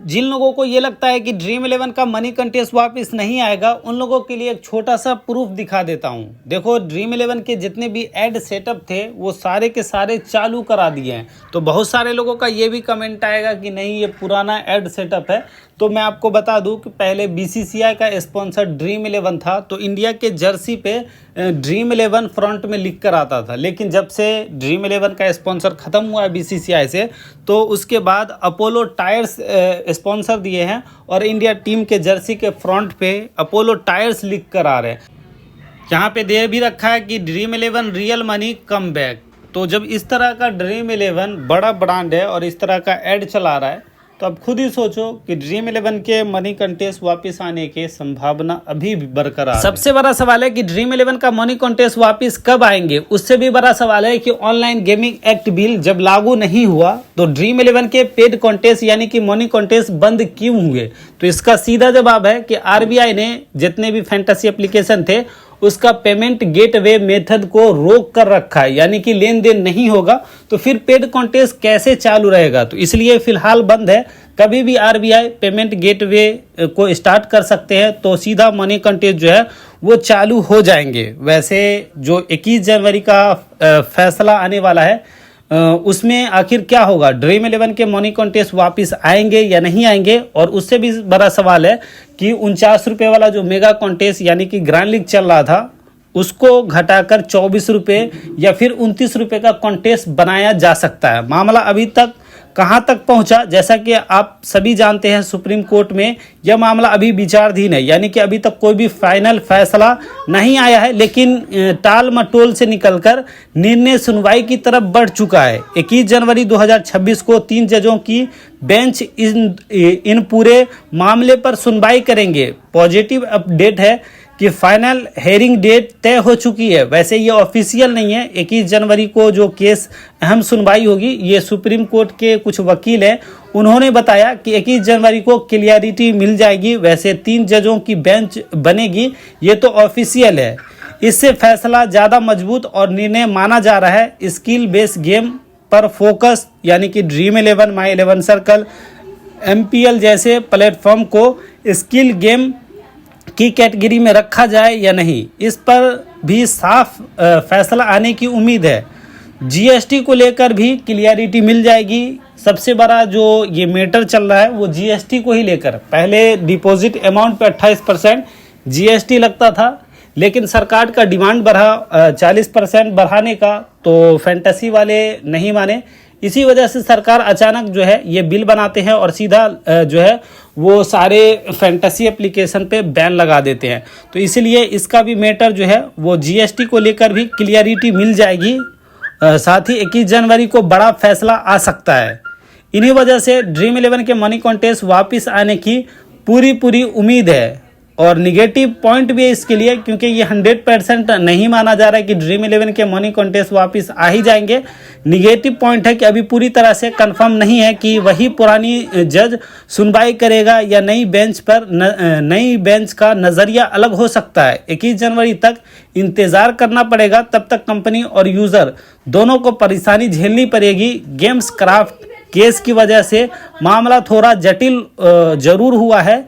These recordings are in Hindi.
जिन लोगों को ये लगता है कि ड्रीम 11 का मनी कंटेस्ट वापस नहीं आएगा, उन लोगों के लिए एक छोटा सा प्रूफ दिखा देता हूँ। देखो, ड्रीम 11 के जितने भी ऐड सेटअप थे वो सारे के सारे चालू करा दिए हैं। तो बहुत सारे लोगों का ये भी कमेंट आएगा कि नहीं, ये पुराना ऐड सेटअप है। तो मैं आपको बता दूं कि पहले बीसीसीआई का स्पॉन्सर ड्रीम 11 था, तो इंडिया के जर्सी पे ड्रीम 11 फ्रंट में लिख कर आता था। लेकिन जब से ड्रीम 11 का स्पॉन्सर ख़त्म हुआ है बीसीसीआई से, तो उसके बाद अपोलो टायर्स स्पॉन्सर दिए हैं और इंडिया टीम के जर्सी के फ्रंट पे अपोलो टायर्स लिख कर आ रहे हैं। यहाँ पे दे भी रखा है कि dream 11 real money come back. तो जब इस तरह का ड्रीम 11 बड़ा ब्रांड है और इस तरह का ऐड चला रहा है, तो अब खुद ही सोचो कि ड्रीम 11 के मनी कंटेस्ट वापस आने की संभावना अभी भी बरकरार है। सबसे बड़ा सवाल है कि ड्रीम 11 का मनी कंटेस्ट वापस कब आएंगे। उससे भी बड़ा सवाल है कि ऑनलाइन गेमिंग एक्ट बिल जब लागू नहीं हुआ तो ड्रीम 11 के पेड कंटेस्ट यानी कि मनी कंटेस्ट बंद क्यों हुए। तो इसका सीधा जवाब है कि आरबीआई ने जितने भी फैंटेसी एप्लीकेशन थे उसका पेमेंट गेटवे मेथड को रोक कर रखा है, यानी कि लेन देन नहीं होगा। तो फिर पेड कॉन्टेस्ट कैसे चालू रहेगा। तो इसलिए फिलहाल बंद है। कभी भी आरबीआई पेमेंट गेटवे को स्टार्ट कर सकते हैं तो सीधा मनी कॉन्टेस्ट जो है वो चालू हो जाएंगे। वैसे जो 21 जनवरी का फैसला आने वाला है उसमें आखिर क्या होगा, ड्रीम 11 के मनी कॉन्टेस्ट वापस आएंगे या नहीं आएंगे। और उससे भी बड़ा सवाल है कि 49 रुपये वाला जो मेगा कॉन्टेस्ट यानी कि ग्रैंड लीग चल रहा था उसको घटाकर 24 रुपये या फिर 29 रुपये का कॉन्टेस्ट बनाया जा सकता है। मामला अभी तक कहां तक पहुंचा, जैसा कि आप सभी जानते हैं सुप्रीम कोर्ट में यह मामला अभी विचाराधीन है, यानी कि अभी तक कोई भी फाइनल फैसला नहीं आया है। लेकिन टाल मटोल से निकलकर निर्णय सुनवाई की तरफ बढ़ चुका है। 21 जनवरी 2026 को 3 जजों की बेंच इन पूरे मामले पर सुनवाई करेंगे। पॉजिटिव अपडेट है कि फाइनल हेयरिंग डेट तय हो चुकी है। वैसे ये ऑफिशियल नहीं है। 21 जनवरी को जो केस अहम सुनवाई होगी, ये सुप्रीम कोर्ट के कुछ वकील हैं, उन्होंने बताया कि 21 जनवरी को क्लियरिटी मिल जाएगी। वैसे 3 जजों की बेंच बनेगी, ये तो ऑफिशियल है। इससे फैसला ज़्यादा मजबूत और निर्णय माना जा रहा है। स्किल बेस्ड गेम पर फोकस यानी कि ड्रीम 11, माई 11 सर्कल, MPL जैसे प्लेटफॉर्म को स्किल गेम की कैटेगरी में रखा जाए या नहीं, इस पर भी साफ फैसला आने की उम्मीद है। जीएसटी को लेकर भी क्लियरिटी मिल जाएगी। सबसे बड़ा जो ये मैटर चल रहा है वो जीएसटी को ही लेकर। पहले डिपॉजिट अमाउंट पे 28% जीएसटी लगता था, लेकिन सरकार का डिमांड बढ़ा 40% बढ़ाने का, तो फैंटेसी वाले नहीं माने। इसी वजह से सरकार अचानक जो है ये बिल बनाते हैं और सीधा जो है वो सारे फैंटेसी एप्लीकेशन पे बैन लगा देते हैं। तो इसलिए इसका भी मैटर जो है वो जीएसटी को लेकर भी क्लियरिटी मिल जाएगी। साथ ही 21 जनवरी को बड़ा फैसला आ सकता है। इन्हीं वजह से ड्रीम 11 के मनी कॉन्टेस्ट वापस आने की पूरी उम्मीद है। और निगेटिव पॉइंट भी है इसके लिए, क्योंकि ये 100% नहीं माना जा रहा है कि ड्रीम 11 के मनी कॉन्टेस्ट वापस आ ही जाएंगे। निगेटिव पॉइंट है कि अभी पूरी तरह से कंफर्म नहीं है कि वही पुरानी जज सुनवाई करेगा या नई बेंच का नज़रिया अलग हो सकता है। 21 जनवरी तक इंतज़ार करना पड़ेगा। तब तक कंपनी और यूज़र दोनों को परेशानी झेलनी पड़ेगी। गेम्स क्राफ्ट केस की वजह से मामला थोड़ा जटिल जरूर हुआ है,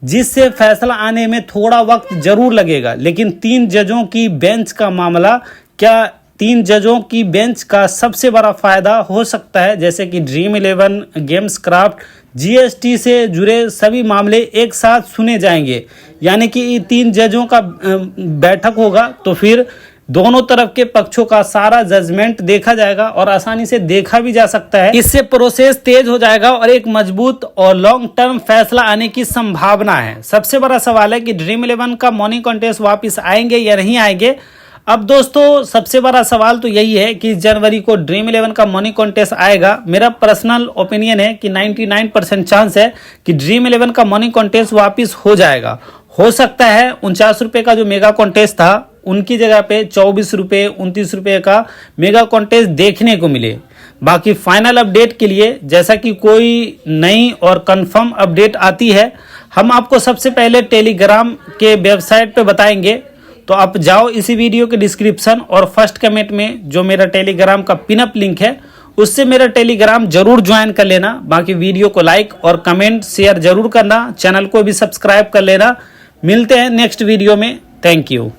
जिससे फैसला आने में थोड़ा वक्त जरूर लगेगा। लेकिन 3 जजों की बेंच का मामला, क्या 3 जजों की बेंच का सबसे बड़ा फायदा हो सकता है। जैसे कि ड्रीम 11, गेम्स क्राफ्ट, जीएसटी से जुड़े सभी मामले एक साथ सुने जाएंगे, यानी कि 3 जजों का बैठक होगा। तो फिर दोनों तरफ के पक्षों का सारा जजमेंट देखा जाएगा और आसानी से देखा भी जा सकता है। इससे प्रोसेस तेज हो जाएगा और एक मजबूत और लॉन्ग टर्म फैसला आने की संभावना है। सबसे बड़ा सवाल है कि ड्रीम 11 का मनी कॉन्टेस्ट वापस आएंगे या नहीं आएंगे। अब दोस्तों सबसे बड़ा सवाल तो यही है कि जनवरी को ड्रीम 11 का मनी कॉन्टेस्ट आएगा। मेरा पर्सनल ओपिनियन है कि 99% चांस है कि ड्रीम 11 का मनी कॉन्टेस्ट वापस हो जाएगा। हो सकता है 49 रुपये का जो मेगा कॉन्टेस्ट था उनकी जगह पे 24 रुपये 29 रुपये का मेगा कॉन्टेस्ट देखने को मिले। बाकी फाइनल अपडेट के लिए जैसा कि कोई नई और कंफर्म अपडेट आती है, हम आपको सबसे पहले टेलीग्राम के वेबसाइट पे बताएंगे। तो आप जाओ इसी वीडियो के डिस्क्रिप्शन और फर्स्ट कमेंट में जो मेरा टेलीग्राम का पिनअप लिंक है उससे मेरा टेलीग्राम जरूर ज्वाइन कर लेना। बाकी वीडियो को लाइक और कमेंट शेयर जरूर करना, चैनल को भी सब्सक्राइब कर लेना। मिलते हैं नेक्स्ट वीडियो में। Thank you.